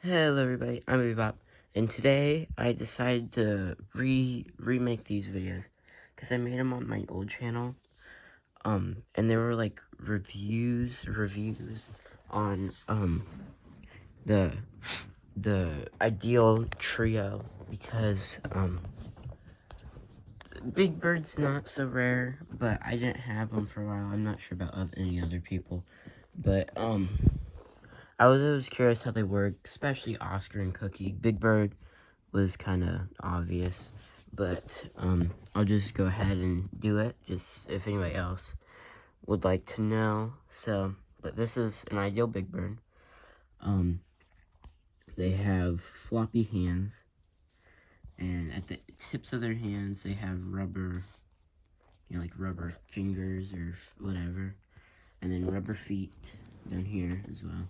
Hello everybody, I'm Boopity-Bop, and today I decided to remake these videos, because I made them on my old channel, and they were like reviews on, the ideal trio, because, Big Bird's not so rare, but I didn't have them for a while. I'm not sure about any other people, but, I was always curious how they work, especially Oscar and Cookie. Big Bird was kind of obvious, but I'll just go ahead and do it, just if anybody else would like to know. So, but this is an ideal Big Bird. They have floppy hands, and at the tips of their hands they have rubber, like rubber fingers or whatever, and then rubber feet down here as well.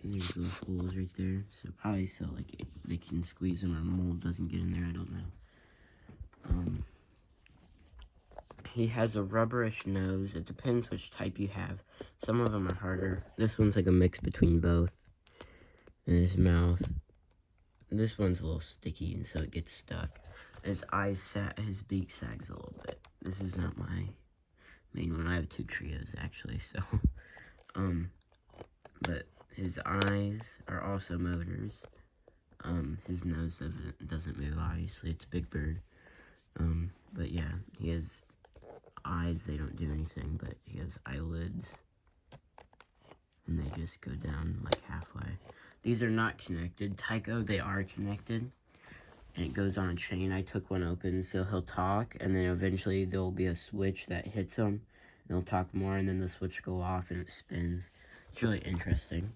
There's little holes right there, so probably so like they can squeeze them or mold doesn't get in there, I don't know. He has a rubberish nose. It depends which type you have. Some of them are harder. This one's like a mix between both. And his mouth. This one's a little sticky, and so it gets stuck. His his beak sags a little bit. This is not my main one. I have two trios actually, so but his eyes are also motors. His nose doesn't move, obviously. It's Big Bird. But yeah, he has eyes. They don't do anything, but he has eyelids, and they just go down like halfway. These are not connected. Tycho, they are connected, and it goes on a chain. I took one open, so he'll talk, and then eventually there will be a switch that hits him, and he'll talk more, and then the switch go off, and it spins. It's really interesting.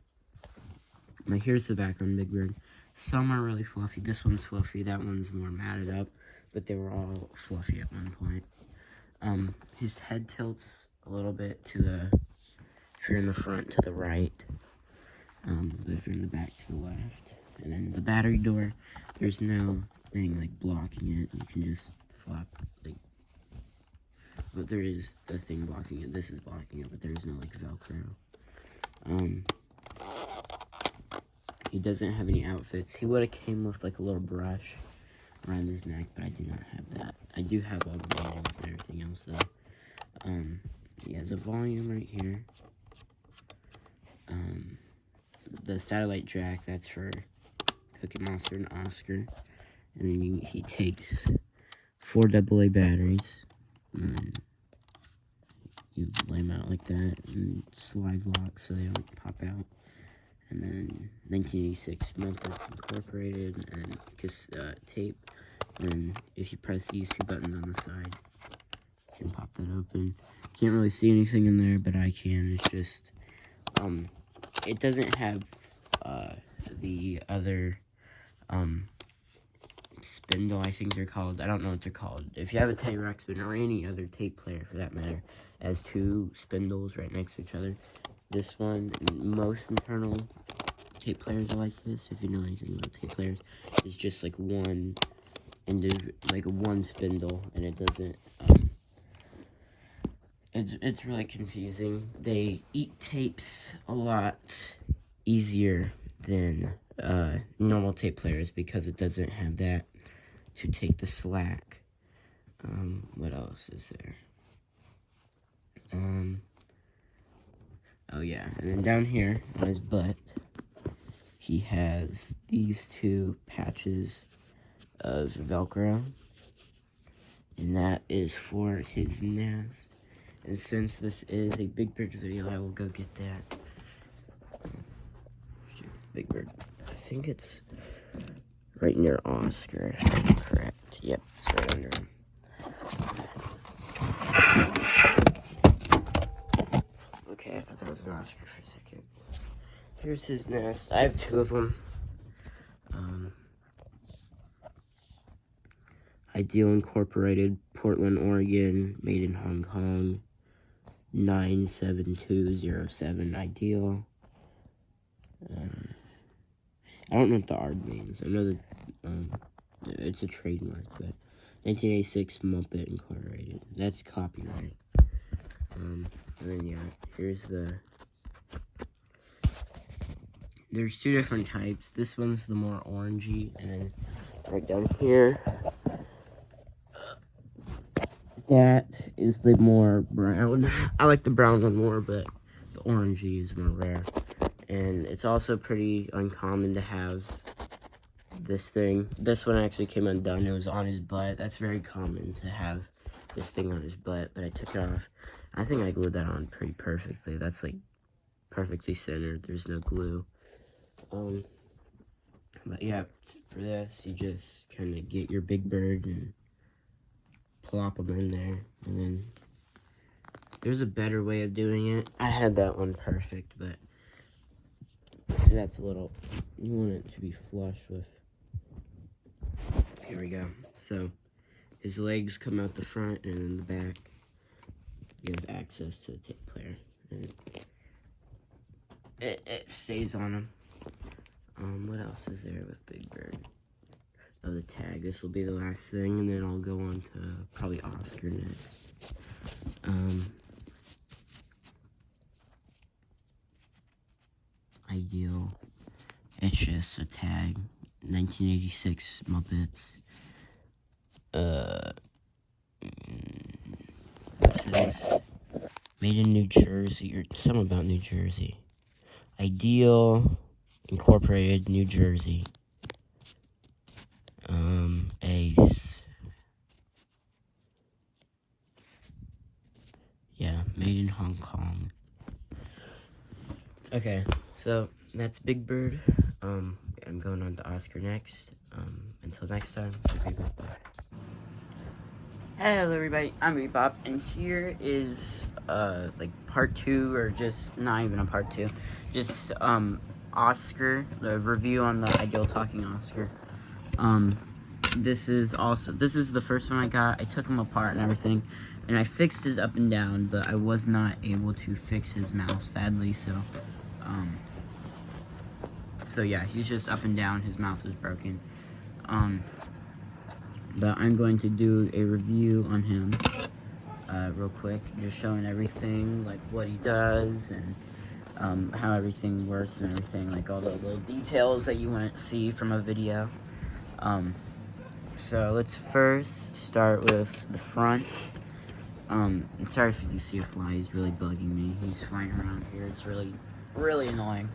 Now here's the back on Big Bird. Some are really fluffy. This one's fluffy. That one's more matted up, but they were all fluffy at one point. His head tilts a little bit to the, if you're in the front, to the right, but if you're in the back, to the left. And then the battery door, there's no thing like blocking it. You can just flop, like, but there is a thing blocking it. This is blocking it, but there's no like Velcro. He doesn't have any outfits. He would have came with like a little brush around his neck, but I do not have that. I do have all the manuals and everything else though. He has a volume right here. The satellite jack, that's for Cookie Monster and Oscar. And then he takes 4 AA batteries, and then you lay them out like that, and slide lock so they don't pop out. And then 1986 Muppets Incorporated, and just tape. And if you press these 2 buttons on the side, you can pop that open. Can't really see anything in there, but I can. It's just, it doesn't have the other spindle, I think they're called. I don't know what they're called. If you have a T-Rex spinner or any other tape player for that matter, it has 2 spindles right next to each other. This one, most internal tape players are like this. If you know anything about tape players, it's just like one spindle, and it doesn't. It's really confusing. They eat tapes a lot easier than normal tape players because it doesn't have that to take the slack. What else is there? Oh yeah, and then down here on his butt, he has these 2 patches of Velcro, and that is for his nest. And since this is a Big Bird video, I will go get that. Big Bird. I think it's right near Oscar, if I'm correct. Yep, it's right under him. Okay, I thought that was an Oscar for a second. Here's his nest. I have 2 of them. Ideal Incorporated, Portland, Oregon, made in Hong Kong, 97207, Ideal. I don't know what the ARD means. I know that it's a trademark, but 1986 Muppet Incorporated. That's copyright. And then yeah, here's the there's two different types. This one's the more orangey, and then right down here, that is the more brown. I like the brown one more, but the orangey is more rare. And it's also pretty uncommon to have this thing. This one actually came undone. It was on his butt. That's very common to have this thing on his butt, but I took it off. I think I glued that on pretty perfectly. That's like perfectly centered. There's no glue. But yeah, for this, you just kind of get your big bird and plop them in there. And then there's a better way of doing it. I had that one perfect, but see, that's a little, you want it to be flush with. Here we go. So his legs come out the front, and in the back, you have access to the tape player. And it stays on him. What else is there with Big Bird? Oh, the tag. This will be the last thing, and then I'll go on to probably Oscar next. Ideal. It's just a tag. 1986 Muppets. What's this? Made in New Jersey, or something about New Jersey. Ideal. Incorporated, New Jersey. Ace. Yeah, made in Hong Kong. Okay, so that's Big Bird. I'm going on to Oscar next. Until next time, bye. Hello everybody, I'm Boopity-Bop, and here is like part 2, or just not even a part 2, just Oscar, the review on the Ideal Talking Oscar. This is the first one I got. I took him apart and everything, and I fixed his up and down, but I was not able to fix his mouth, sadly. So yeah, he's just up and down. His mouth is broken. But I'm going to do a review on him real quick, just showing everything, like what he does and how everything works and everything, like all the little details that you wouldn't see from a video. So let's first start with the front. I'm sorry if you see a fly, he's really bugging me. He's flying around here, it's really, really annoying.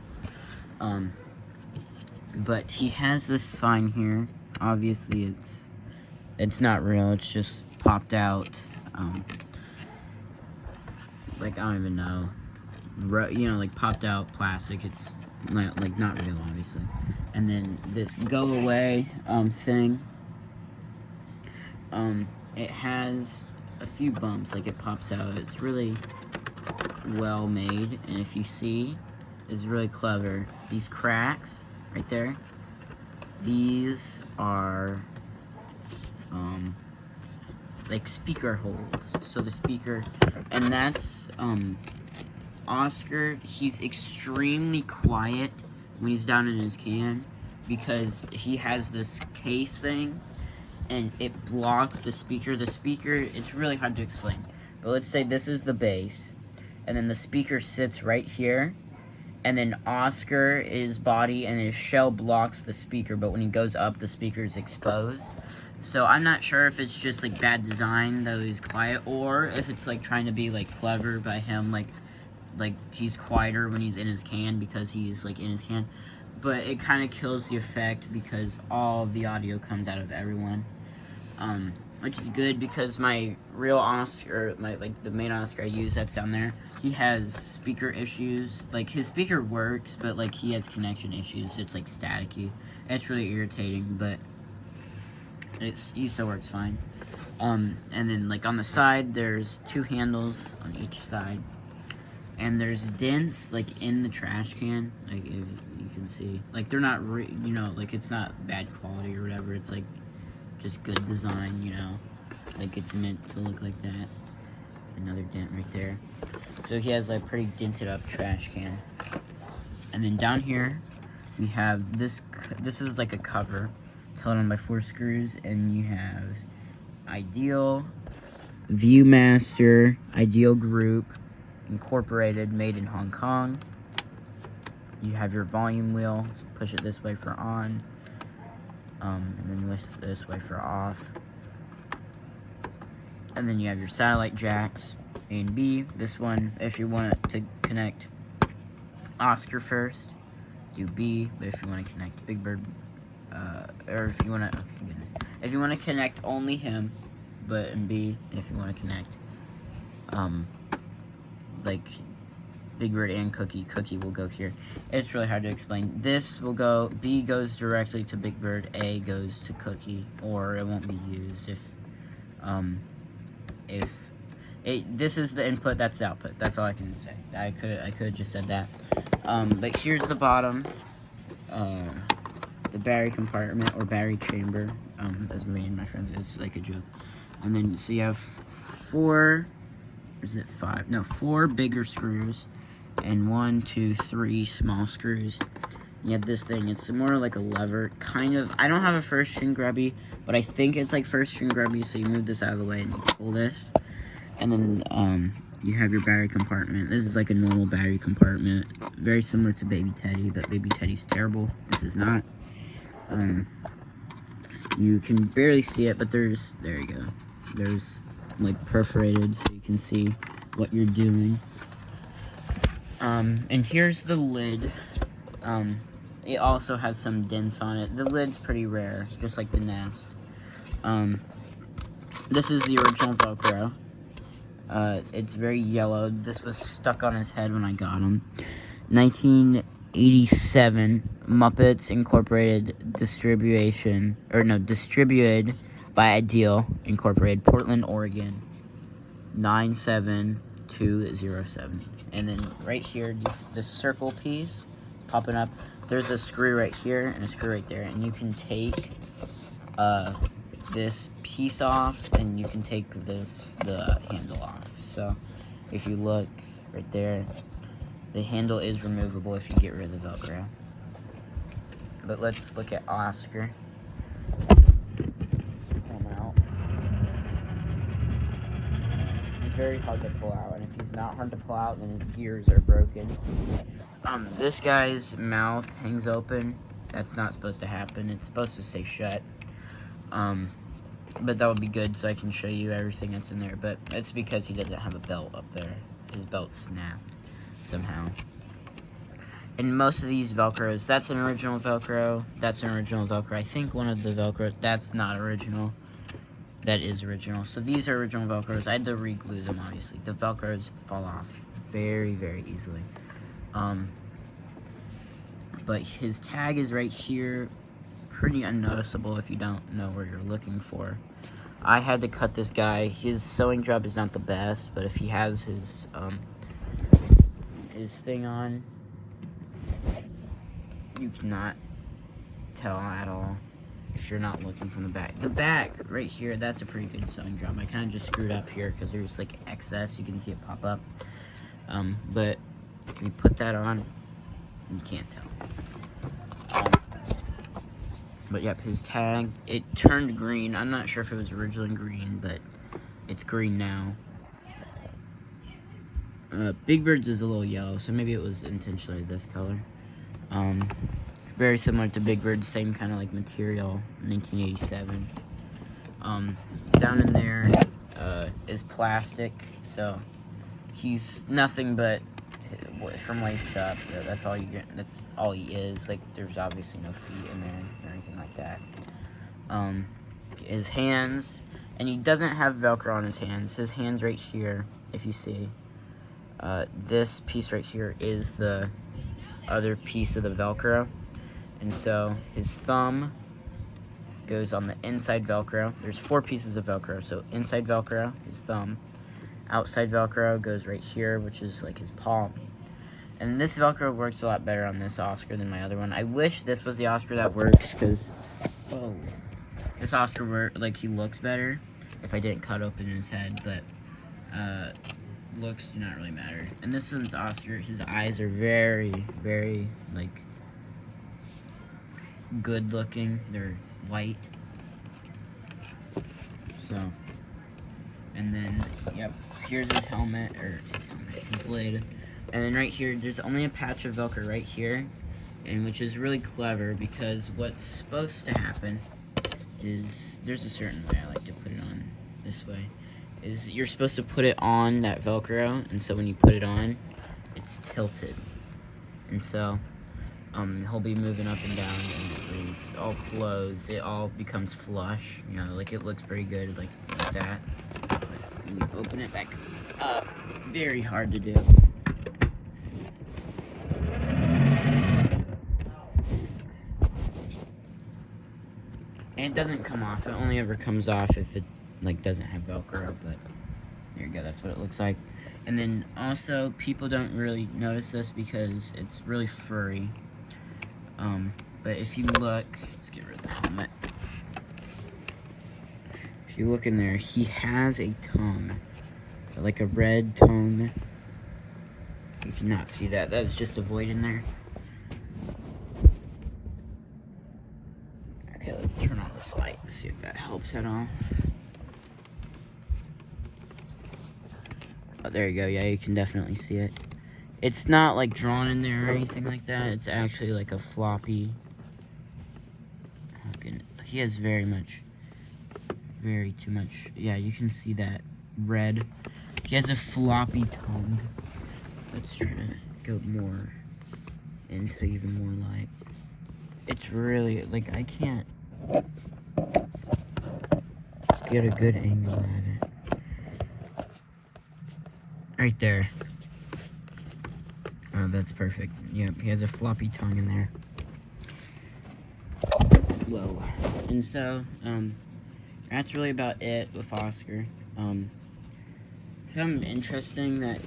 But he has this sign here. Obviously it's not real, it's just popped out. Like, I don't even know. You know, like popped out plastic. It's not, like, not real, obviously. And then this go away thing. It has a few bumps, like it pops out. It's really well made, and if you see, it's really clever. These cracks right there, these are like speaker holes. So the speaker, and that's Oscar. He's extremely quiet when he's down in his can because he has this case thing, and it blocks the speaker. The speaker, it's really hard to explain, but let's say this is the bass, and then the speaker sits right here, and then Oscar, his body and his shell blocks the speaker, but when he goes up, the speaker is exposed. So I'm not sure if it's just like bad design that he's quiet, or if it's like trying to be like clever by him, like he's quieter when he's in his can because he's like in his can. But it kind of kills the effect because all of the audio comes out of everyone, which is good because my real Oscar, the main Oscar I use, that's down there, he has speaker issues. Like, his speaker works, but like he has connection issues. It's like staticky. It's really irritating, but he still works fine. And then like on the side, there's 2 handles on each side. And there's dents, like, in the trash can, like, if you can see. Like, they're not, you know, like, it's not bad quality or whatever. It's, like, just good design, you know. Like, it's meant to look like that. Another dent right there. So he has, like, pretty dented up trash can. And then down here, we have this is, like, a cover. It's held on by 4 screws. And you have Ideal, Viewmaster, Ideal Group, Incorporated, made in Hong Kong. you have your volume wheel, push it this way for on, and then this way for off. And then you have your satellite jacks, A and B. This one, if you want to connect Oscar first, do B. But if you want to connect Big Bird, or if you want to, okay, goodness, if you want to connect only him, but in B, and if you want to connect, like Big Bird and Cookie will go here. It's really hard to explain. This will go, B goes directly to Big Bird, A goes to Cookie, or it won't be used if this is the input, that's the output. That's all I can say. I could have just said that. But here's the bottom, the battery compartment or battery chamber. As me and my friends, it's like a joke. And then so you have four bigger screws and 1, 2, 3 small screws. You have this thing, it's more like a lever, kind of. I don't have a first string grabby, but I think it's like first string grabby, so you move this out of the way and you pull this. And then you have your battery compartment. This is like a normal battery compartment, very similar to Baby Teddy, but Baby Teddy's terrible. This is not. You can barely see it, but there you go. There's like perforated, so you can see what you're doing. And here's the lid. It also has some dents on it. The lid's pretty rare, just like the nest. This is the original Velcro. It's very yellow. This was stuck on his head when I got him. 1987, Muppets Incorporated distributed by Ideal Incorporated, Portland, Oregon, 97207. And then right here, this circle piece popping up, there's a screw right here and a screw right there, and you can take this piece off and you can take the handle off. So if you look right there, the handle is removable if you get rid of the Velcro. But let's look at Oscar. Pull him out. He's very hard to pull out, and if he's not hard to pull out, then his gears are broken. This guy's mouth hangs open. That's not supposed to happen. It's supposed to stay shut. But that would be good so I can show you everything that's in there. But it's because he doesn't have a belt up there. His belt snapped somehow. And most of these Velcros, that's an original Velcro. That's an original Velcro. I think one of the Velcros, that's not original. That is original. So these are original Velcros. I had to re-glue them, obviously. The Velcros fall off very, very easily. But his tag is right here. Pretty unnoticeable if you don't know where you're looking for. I had to cut this guy. His sewing job is not the best, but if he has his thing on, you cannot tell at all if you're not looking from the back. The back, right here, that's a pretty good sewing job. I kind of just screwed up here because there's like excess. You can see it pop up. But you put that on, you can't tell. But yep, his tag, it turned green. I'm not sure if it was originally green, but it's green now. Big Bird's is a little yellow, so maybe it was intentionally this color. Very similar to Big Bird's, same kind of like material, 1987. Down in there is plastic, so he's nothing but from waist up. That's all you get. That's all he is. Like, there's obviously no feet in there or anything like that. His hands, and he doesn't have Velcro on his hands. His hands right here, if you see, this piece right here is the other piece of the Velcro, and so his thumb goes on the inside Velcro. There's 4 pieces of Velcro, so inside Velcro, his thumb. Outside Velcro goes right here, which is like his palm. And this Velcro works a lot better on this Oscar than my other one. I wish this was the Oscar that works, because this Oscar he looks better if I didn't cut open his head, but looks do not really matter. And this one's Oscar, his eyes are very, very like good looking. They're white. So, and then, yep, here's his helmet, or his lid. And then right here, there's only a patch of Velcro right here, and which is really clever because what's supposed to happen is, there's a certain way I like to put it on this way, is you're supposed to put it on that Velcro, and so when you put it on, it's tilted. And so, he'll be moving up and down, and it is all closed. It all becomes flush, you know, like it looks pretty good, like that. But when you open it back up, very hard to do. And it doesn't come off. It only ever comes off if it like doesn't have Velcro, but there you go, that's what it looks like. And then also, people don't really notice this because it's really furry. But if you look, let's get rid of the helmet. If you look in there, he has a tongue, like a red tongue. You cannot see that. That is just a void in there. Okay, let's turn on this light to see if that helps at all. Oh, there you go. Yeah, you can definitely see it. It's not like drawn in there or anything like that. It's actually like a floppy. He has very too much. Yeah, you can see that red. He has a floppy tongue. Let's try to go more into even more light. It's really, like, I can't get a good angle at it. Right there. Oh, that's perfect. Yep, he has a floppy tongue in there. Whoa. And so, that's really about it with Oscar. Something interesting that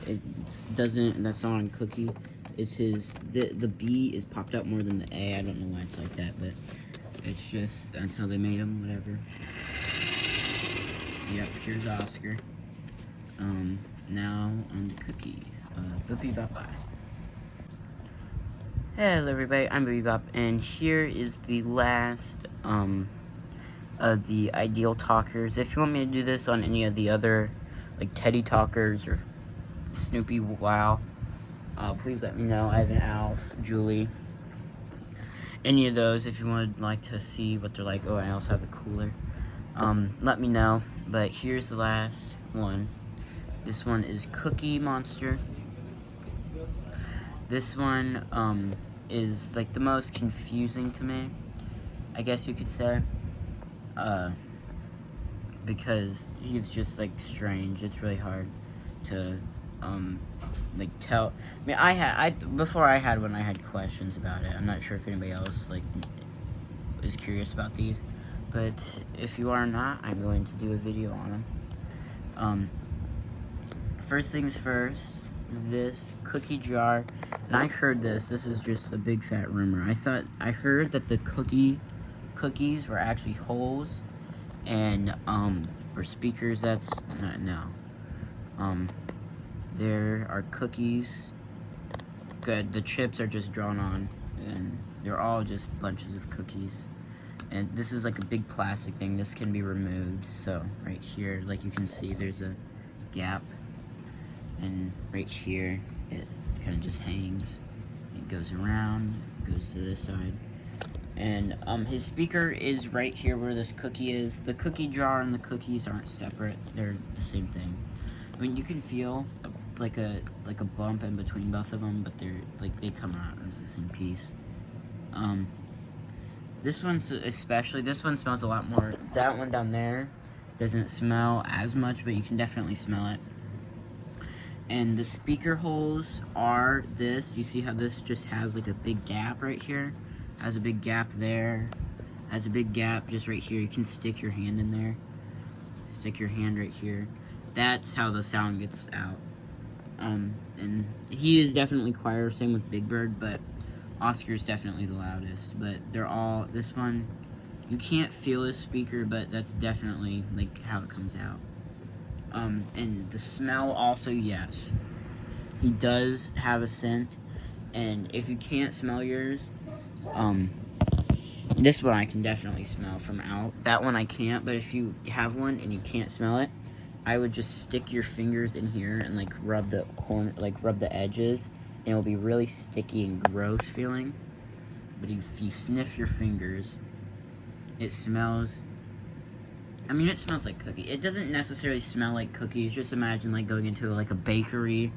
that's not on Cookie is the B is popped out more than the A. I don't know why it's like that, but it's just, that's how they made him, whatever. Yep, here's Oscar. Now on the Cookie. Boopity-Bop. Hello everybody, I'm Boopity-Bop, and here is the last, of the ideal talkers. If you want me to do this on any of the other, like, Teddy talkers or Snoopy Wow, please let me know. I have an Alf, Julie, any of those if you would like to see what they're like. Oh, I also have a cooler. Let me know. But here's the last one. This one is Cookie Monster. This one, is like the most confusing to me, I guess you could say, because he's just like strange. It's really hard to like tell. I mean, before I had one, I had questions about it. I'm not sure if anybody else like is curious about these, but if you are not, I'm going to do a video on them. First things first, this cookie jar, and I heard this is just a big fat rumor. I heard that the cookies were actually holes, and for speakers, that's not, no. There are cookies. Good, the chips are just drawn on, and they're all just bunches of cookies. And this is like a big plastic thing. This can be removed. So right here, like you can see, there's a gap. And right here, it kind of just hangs. It goes around, goes to this side. And his speaker is right here where this cookie is. The cookie jar and the cookies aren't separate. They're the same thing. I mean, you can feel like a bump in between both of them, but they're like, they come out as the same piece. This one's especially, this one smells a lot more. That one down there doesn't smell as much, but you can definitely smell it. And the speaker holes are this. You see how this just has like a big gap right here? Has a big gap there. Has a big gap just right here. You can stick your hand in there. Stick your hand right here. That's how the sound gets out. And he is definitely quieter, same with Big Bird, but Oscar is definitely the loudest. But they're all, this one, you can't feel his speaker, but that's definitely like how it comes out. And the smell also, yes. He does have a scent, and if you can't smell yours, this one I can definitely smell from out. That one I can't, but if you have one and you can't smell it, I would just stick your fingers in here and like rub the corner, like rub the edges, and it'll be really sticky and gross feeling. But if you sniff your fingers, it smells. I mean, it smells like cookie. It doesn't necessarily smell like cookies. Just imagine like going into like a bakery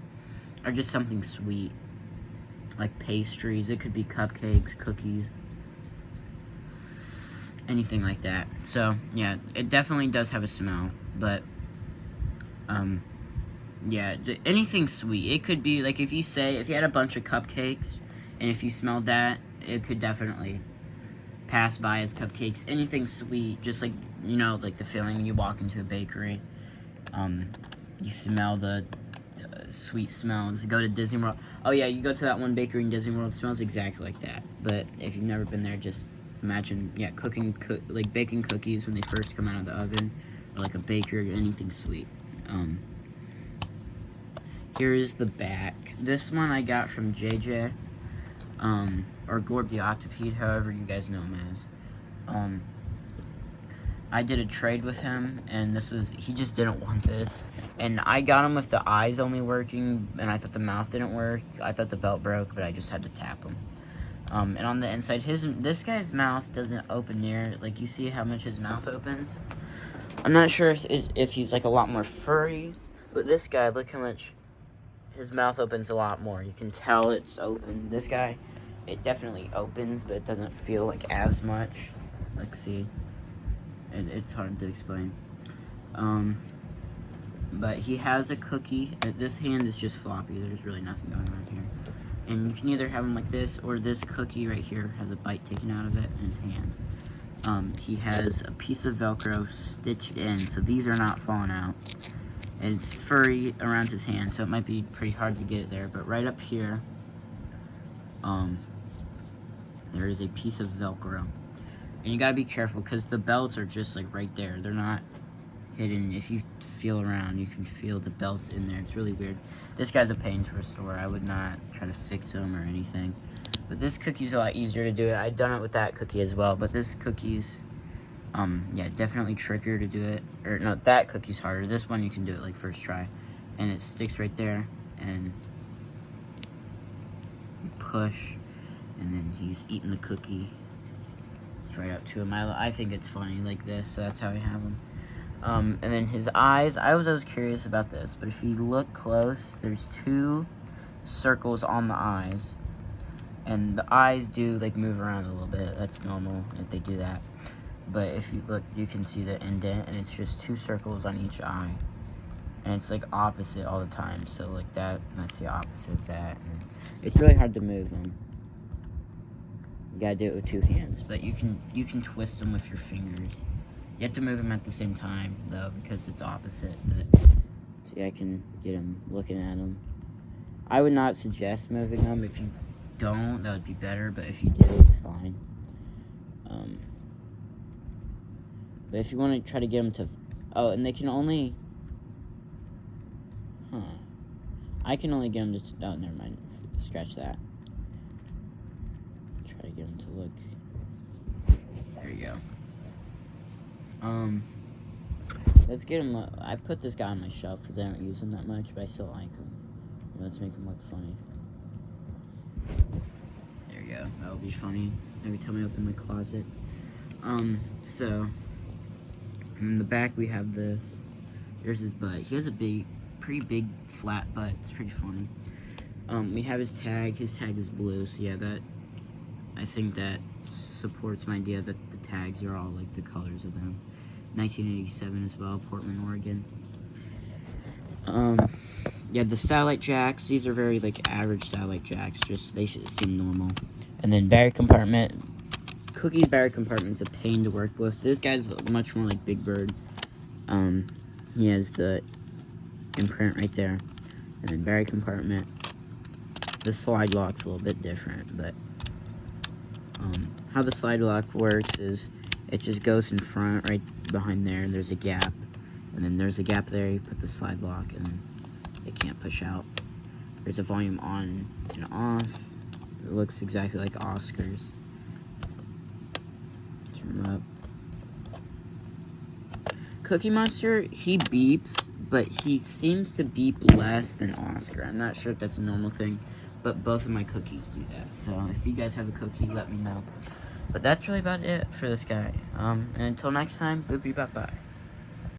or just something sweet, like pastries. It could be cupcakes, cookies, anything like that. So yeah, it definitely does have a smell, but yeah, anything sweet. It could be like if you had a bunch of cupcakes and if you smelled that, it could definitely pass by as cupcakes. Anything sweet, just like, you know, like the feeling when you walk into a bakery. You smell the sweet smells. Go to Disney World. Oh yeah, you go to that one bakery in Disney World, it smells exactly like that. But if you've never been there, just imagine, yeah, like baking cookies when they first come out of the oven, or like a bakery, anything sweet. Here is the back. This one I got from JJ, or Gorb the Octopede, however you guys know him as. I did a trade with him, and he just didn't want this. And I got him with the eyes only working, and I thought the mouth didn't work. I thought the belt broke, but I just had to tap him. And on the inside, this guy's mouth doesn't open near, like, you see how much his mouth opens? I'm not sure if he's, like, a lot more furry, but this guy, look how much his mouth opens a lot more. You can tell it's open. This guy, it definitely opens, but it doesn't feel like as much. Like, see? It's hard to explain. But he has a cookie. This hand is just floppy. There's really nothing going on here. And you can either have him like this, or this cookie right here has a bite taken out of it in his hand. He has a piece of Velcro stitched in, so these are not falling out. And it's furry around his hand, so it might be pretty hard to get it there. But right up here, there is a piece of Velcro. And you gotta be careful, because the belts are just like right there. They're not hidden. If you feel around, you can feel the belts in there. It's really weird. This guy's a pain to restore. I would not try to fix him or anything. But this cookie's a lot easier to do it. I've done it with that cookie as well. But this cookie's, yeah, definitely trickier to do it. Or no, that cookie's harder. This one you can do it like first try. And it sticks right there. And you push. And then he's eating the cookie. Right up to him. I think it's funny like this, so that's how I have him. And then his eyes, I was always curious about this, but if you look close, there's 2 circles on the eyes, and the eyes do like move around a little bit. That's normal if they do that. But if you look, you can see the indent, and it's just 2 circles on each eye, and it's like opposite all the time. So like that's the opposite of that, and it's really hard to move them. You gotta do it with 2 hands, but you can twist them with your fingers. You have to move them at the same time, though, because it's opposite. But see, I can get him looking at them. I would not suggest moving them. If you don't, that would be better, but if you do, it's fine. But if you want to try to get them to... Oh, and they can only... I can only get them to... Oh, never mind. Scratch that. Try to get him to look. There you go. Let's get him. I put this guy on my shelf because I don't use him that much, but I still like him. Let's make him look funny. There you go. That'll be funny every time I open my closet. So in the back we have this. There's his butt. He has a pretty big flat butt. It's pretty funny. We have his tag. His tag is blue, so yeah, I think that supports my idea that the tags are all like the colors of them. 1987 as well, Portland, Oregon. Yeah, the satellite jacks, these are very like average satellite jacks, just they should seem normal. And then battery compartment. Cookie's battery compartment's a pain to work with. This guy's much more like Big Bird. He has the imprint right there. And then battery compartment. The slide lock's a little bit different, but how the slide lock works is it just goes in front, right behind there, and there's a gap. And then there's a gap there, you put the slide lock, and then it can't push out. There's a volume on and off. It looks exactly like Oscar's. Turn him up. Cookie Monster, he beeps, but he seems to beep less than Oscar. I'm not sure if that's a normal thing, but both of my cookies do that. So if you guys have a cookie, let me know. But that's really about it for this guy. And until next time, Boopity-Bop, bye.